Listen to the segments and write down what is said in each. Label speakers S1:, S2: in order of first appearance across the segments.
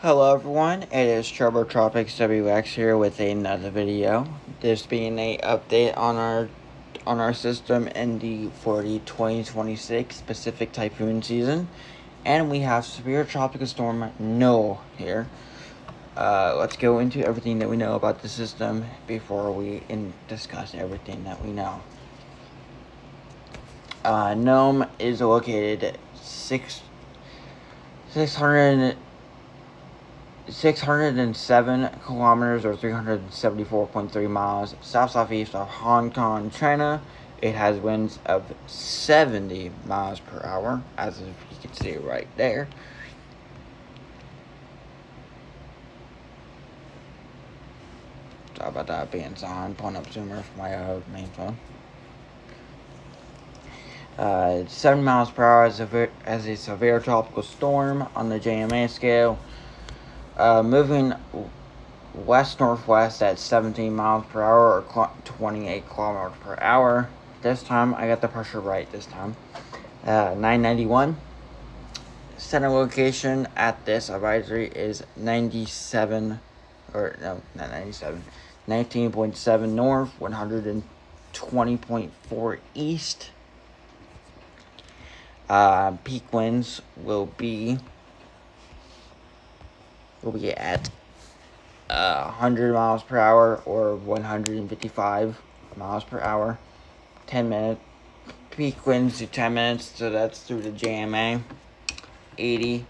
S1: Hello everyone, it is Tropics WX here with another video. This being a update on our system for the 2026 Pacific Typhoon season, and we have severe tropical storm Noul here. Let's go into everything that we know about the system before we discuss everything that we know. Noul is located 607 kilometers or 374.3 miles south-southeast of Hong Kong, China. It has winds of 70 miles per hour, as you can see right there. Sorry about that being on. Pulling up zoomer for my main phone. 7 miles per hour as a severe tropical storm on the JMA scale. Moving west-northwest at 17 miles per hour or 28 kilometers per hour. This time, I got the pressure right this time. 991. Center location at this advisory is 19.7 north, 120.4 east. Peak winds will be at 100 miles per hour or 155 miles per hour. 10 minute peak winds to 10 minutes, so that's through the JMA. 80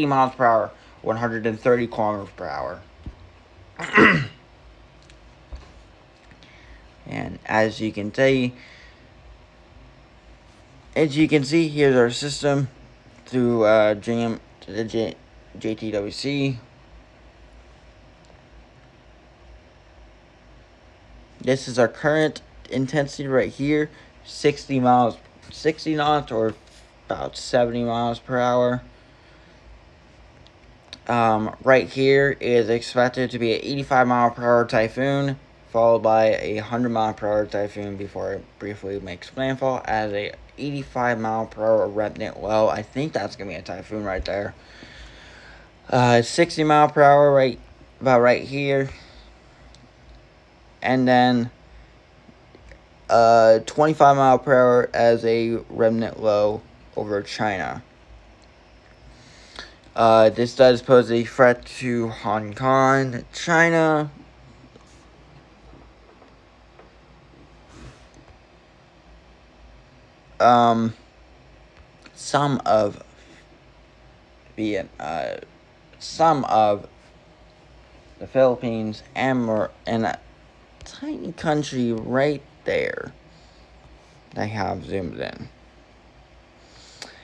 S1: miles per hour, 130 kilometers per hour. And as you can see, here's our system through the JTWC. This is our current intensity right here, 60 knots or about 70 miles per hour. Right here is expected to be an 85 mile per hour typhoon, followed by a 100 mile per hour typhoon before it briefly makes landfall as a 85 mile per hour remnant low. I think that's gonna be a typhoon right there. 60 mile per hour about right here, and then 25 mile per hour as a remnant low over China. This does pose a threat to Hong Kong, China. Some of the Philippines and a tiny country right there they have zoomed in.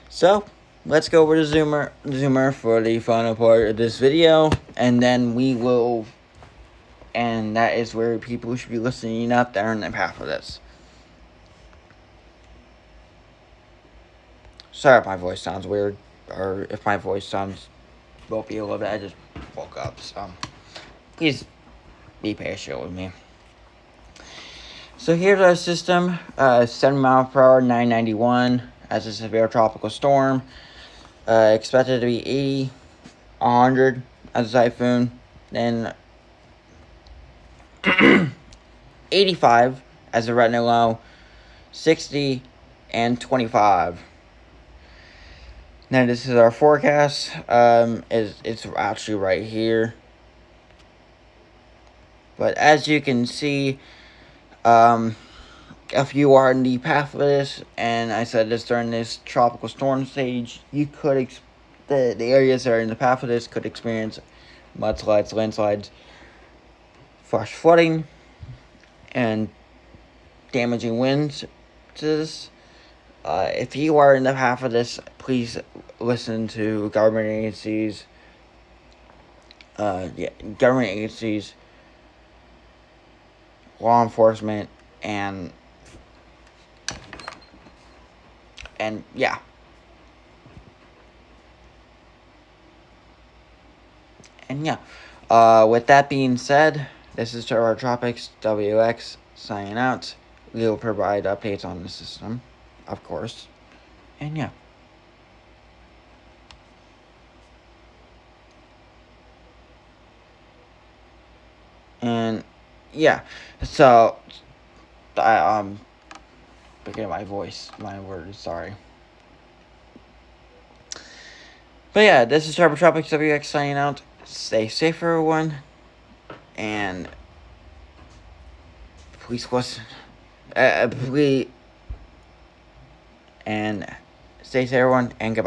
S1: So let's go over to zoomer for the final part of this video, and then that is where people should be listening up that are in the path of this. Sorry if my voice sounds weird, or if my voice sounds ropey a little bit. I just woke up, so please be patient with me. So here's our system, 7 miles per hour, 991 as a severe tropical storm. Expected to be 80, 100 as a typhoon, then 85 as a remnant low, 60 and 25. Now this is our forecast. It's actually right here, but as you can see, if you are in the path of this, and I said this during this tropical storm stage, you could the areas that are in the path of this could experience mudslides, landslides, flash flooding, and damaging winds to this. If you are in the path of this, please listen to government agencies, law enforcement, and yeah. And yeah, with that being said, this is Tropics WX signing out. We will provide updates on the system, of course. And yeah. yeah. So I forget my voice, my words. Sorry. But yeah, this is Tropics WX signing out. Stay safe, everyone, and please listen. Please and stay safe, everyone, and goodbye.